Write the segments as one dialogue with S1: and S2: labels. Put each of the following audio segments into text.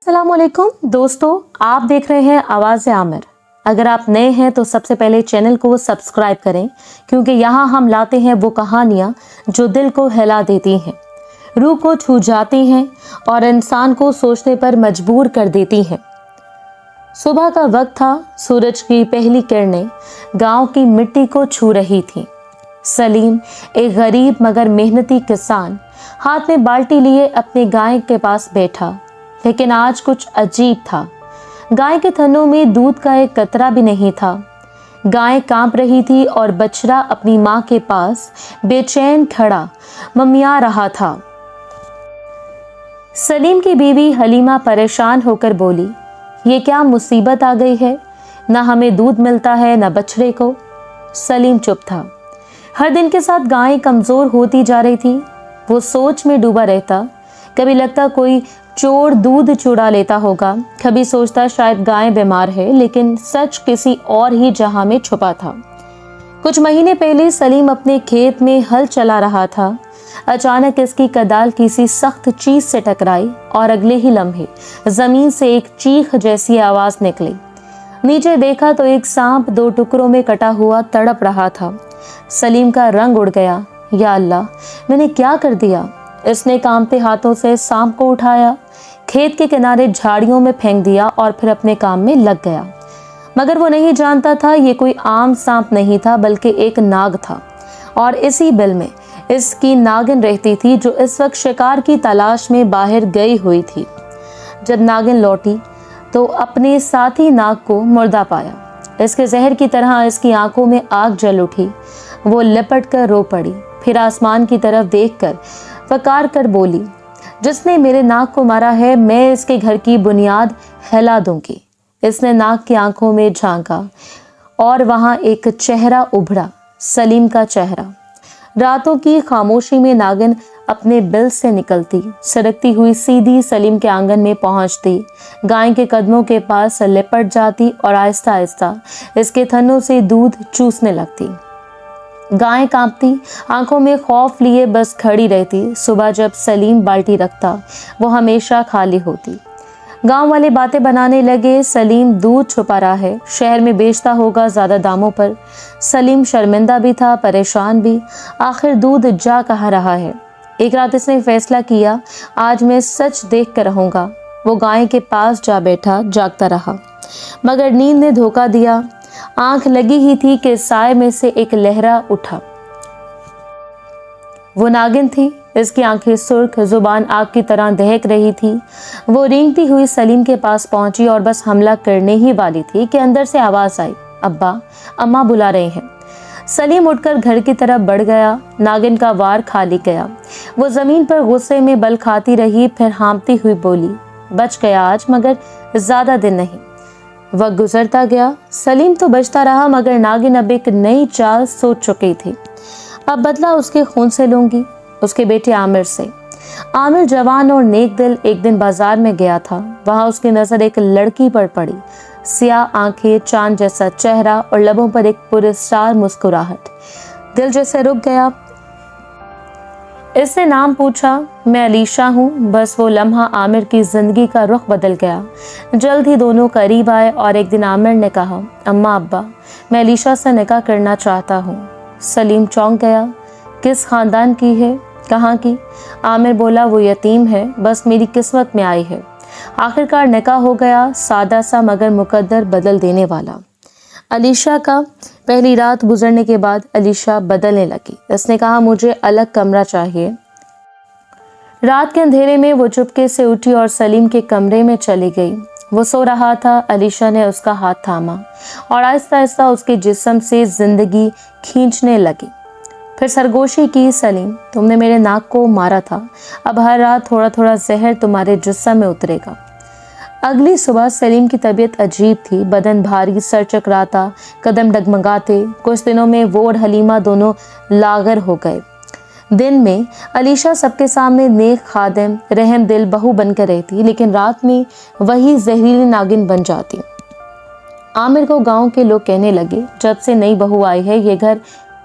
S1: अस्सलामुअलैकुम दोस्तों, आप देख रहे हैं आवाज़ आमिर। अगर आप नए हैं तो सबसे पहले चैनल को सब्सक्राइब करें, क्योंकि यहाँ हम लाते हैं वो कहानियाँ जो दिल को हिला देती हैं, रूह को छू जाती हैं और इंसान को सोचने पर मजबूर कर देती हैं। सुबह का वक्त था, सूरज की पहली किरणें गांव की मिट्टी को छू रही थीं। सलीम, एक गरीब मगर मेहनती किसान, हाथ में बाल्टी लिए अपने गाय के पास बैठा। लेकिन आज कुछ अजीब था। गाय के थनों में दूध का एक कतरा भी नहीं था। गाय कांप रही थी और बछड़ा अपनी माँ के पास बेचैन खड़ा ममिया रहा था। सलीम की बीवी हलीमा परेशान होकर बोली, ये क्या मुसीबत आ गई है? ना हमें दूध मिलता है ना बछड़े को। सलीम चुप था। हर दिन के साथ गाय कमजोर होती जा रही थी। वो सोच में डूबा रहता। कभी लगता कोई चोर दूध चुरा लेता होगा, कभी सोचता शायद गाय बीमार है, लेकिन सच किसी और ही जहां में छुपा था। कुछ महीने पहले सलीम अपने खेत में हल चला रहा था। अचानक इसकी कदाल किसी सख्त चीज से टकराई और अगले ही लम्हे जमीन से एक चीख जैसी आवाज निकली। नीचे देखा तो एक सांप दो टुकड़ों में कटा हुआ तड़प रहा था। सलीम का रंग उड़ गया। या अल्लाह, मैंने क्या कर दिया? इसने कांपते हाथों से सांप को उठाया, खेत के किनारे झाड़ियों में फेंक दिया और फिर अपने काम में लग गया। मगर वो नहीं जानता था ये कोई आम सांप नहीं था, बल्कि एक नाग था। और इसी बिल में इसकी नागिन रहती थी, जो इस वक्त शिकार की तलाश में बाहर गई हुई थी। जब नागिन लौटी तो अपने साथी नाग को मुर्दा पाया। इसके जहर की तरह इसकी आंखों में आग जल उठी। वो लिपट कर रो पड़ी। फिर आसमान की तरफ देखकर फकार कर बोली, जिसने मेरे नाग को मारा है, मैं इसके घर की बुनियाद हिला दूंगी। इसने नाग की आंखों में झांका और वहां एक चेहरा उभरा, सलीम का चेहरा। रातों की खामोशी में नागिन अपने बिल से निकलती, सरकती हुई सीधी सलीम के आंगन में पहुंचती, गाय के कदमों के पास लिपट जाती और आहिस्ता आहिस्ता इसके थनों से दूध चूसने लगती। गाय कांपती, आंखों में खौफ लिए बस खड़ी रहती। सुबह जब सलीम बाल्टी रखता, वो हमेशा खाली होती। गांव वाले बातें बनाने लगे, सलीम दूध छुपा रहा है, शहर में बेचता होगा ज्यादा दामों पर। सलीम शर्मिंदा भी था, परेशान भी। आखिर दूध जा कहाँ रहा है? एक रात इसने फैसला किया, आज मैं सच देख कर रहूंगा। वो गाय के पास जा बैठा, जागता रहा, मगर नींद ने धोखा दिया। आंख लगी ही थी कि साए में से एक लहरा उठा। वो नागिन थी। इसकी आंखें सुर्ख, जुबान आग की तरह दहक रही थी। वो रेंगती हुई सलीम के पास पहुंची और बस हमला करने ही वाली थी कि अंदर से आवाज आई, अब्बा, अम्मा बुला रहे हैं। सलीम उठकर घर की तरफ बढ़ गया। नागिन का वार खाली गया। वो जमीन पर गुस्से में बल खाती रही, फिर हाँफती हुई बोली, बच गया आज, मगर ज्यादा दिन नहीं। वक्त गुजरता गया। सलीम तो बचता रहा, मगर नागिन अब एक नई चाल सोच चुकी थी। अब बदला उसके खून से लूंगी, उसके बेटे आमिर से। आमिर जवान और नेक दिल एक दिन बाजार में गया था। वहां उसकी नजर एक लड़की पर पड़ी। सियाह आंखें, चांद जैसा चेहरा और लबों पर एक पुरस्कार मुस्कुराहट। दिल जैसे रुक गया। इसने नाम पूछा, मैं अलीशा हूँ। बस वो लम्हा आमिर की जिंदगी का रुख बदल गया। जल्द ही दोनों करीब आए और एक दिन आमिर ने कहा, अम्मा, अब्बा, मैं अलीशा से निकाह करना चाहता हूँ। सलीम चौंक गया। किस खानदान की है? कहाँ की? आमिर बोला, वो यतीम है, बस मेरी किस्मत में आई है। आखिरकार निकाह हो गया, सादा सा मगर मुकद्दर बदल देने वाला। अलीशा का पहली रात गुजरने के बाद अलीशा बदलने लगी। उसने कहा, मुझे अलग कमरा चाहिए। रात के अंधेरे में वो चुपके से उठी और सलीम के कमरे में चली गई। वो सो रहा था। अलीशा ने उसका हाथ थामा और आहिस्ता आहिस्ता उसके जिस्म से जिंदगी खींचने लगी। फिर सरगोशी की, सलीम, तुमने मेरे नाक को मारा था, अब हर रात थोड़ा थोड़ा जहर तुम्हारे जिस्म में उतरेगा। अगली सुबह सलीम की तबीयत अजीब थी। बदन भारी, सर चकराता, कदम डगमगाते। कुछ दिनों में वो और हलीमा दोनों लागर हो गए। दिन में अलीशा सबके सामने नेक खादिम, रहम दिल बहू बनकर रहती, लेकिन रात में वही जहरीली नागिन बन जाती। आमिर को गांव के लोग कहने लगे, जब से नई बहू आई है ये घर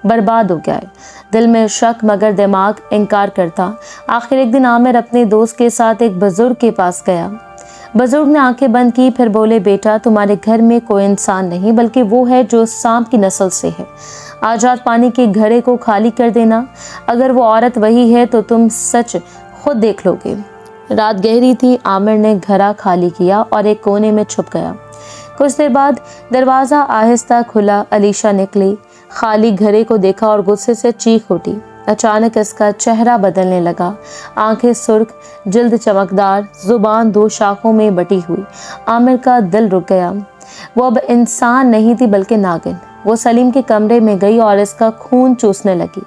S1: बर्बाद हो गया है। दिल में शक मगर दिमाग इनकार करता। आखिर एक दिन आमिर अपने दोस्त के साथ एक बुजुर्ग के पास गया। बुजुर्ग ने आंखें बंद की, फिर बोले, बेटा तुम्हारे घर में कोई इंसान नहीं बल्कि वो है जो सांप की नस्ल से है। आज रात पानी के घड़े को खाली कर देना, अगर वो औरत वही है तो तुम सच खुद देख लोगे। रात गहरी थी। आमिर ने घड़ा खाली किया और एक कोने में छुप गया। कुछ देर बाद दरवाज़ा आहिस्ता खुला। अलीशा निकली, खाली घड़े को देखा और गुस्से से चीख उठी। अचानक इसका चेहरा बदलने लगा, आंखें सुर्ख, जिल्द चमकदार, जुबान 2 शाखों में बटी हुई। आमिर का दिल रुक गया। वो अब इंसान नहीं थी बल्कि नागिन। वो सलीम के कमरे में गई और इसका खून चूसने लगी।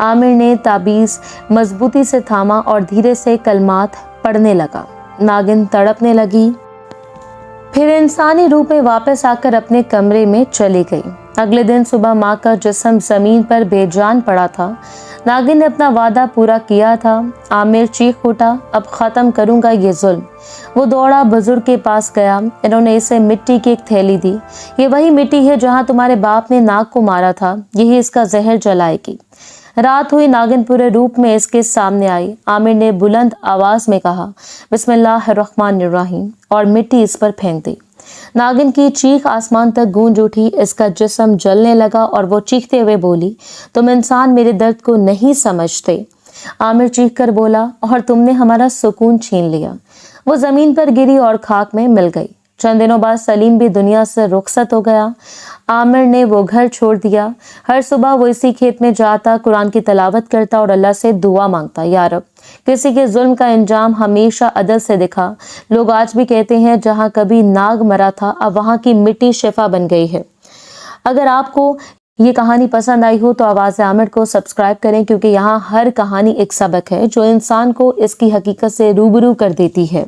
S1: आमिर ने ताबीज़ मजबूती से थामा और धीरे से कलमात पढ़ने लगा। नागिन तड़पने लगी, फिर इंसानी रूप में वापस आकर अपने कमरे में चली गई। अगले दिन सुबह माँ का जिस्म जमीन पर बेजान पड़ा था। नागिन ने अपना वादा पूरा किया था। आमिर चीख उठा, अब ख़त्म करूँगा ये जुल्म। वो दौड़ा, बुजुर्ग के पास गया। इन्होंने इसे मिट्टी की एक थैली दी। ये वही मिट्टी है जहाँ तुम्हारे बाप ने नाग को मारा था, यही इसका जहर जलाएगी। रात हुई, नागिन पूरे रूप में इसके सामने आई। आमिर ने बुलंद आवाज में कहा, बिस्मिल्लाहिर्रहमानिर्रहीम, और मिट्टी इस पर फेंक दी। नागिन की चीख आसमान तक गूंज उठी। इसका जिस्म जलने लगा और वो चीखते हुए बोली, तुम इंसान मेरे दर्द को नहीं समझते। आमिर चीख कर बोला, और तुमने हमारा सुकून छीन लिया। वो जमीन पर गिरी और खाक में मिल गई। चंद दिनों बाद सलीम भी दुनिया से रुखसत हो गया। आमिर ने वो घर छोड़ दिया। हर सुबह वो इसी खेत में जाता, कुरान की तिलावत करता और अल्लाह से दुआ मांगता, या रब किसी के जुल्म का इंजाम हमेशा अदल से दिखा। लोग आज भी कहते हैं जहाँ कभी नाग मरा था अब वहाँ की मिट्टी शिफा बन गई है। अगर आपको ये कहानी पसंद आई हो तो आवाज़ आमिर को सब्सक्राइब करें, क्योंकि यहाँ हर कहानी एक सबक है जो इंसान को इसकी हकीकत से रूबरू कर देती है।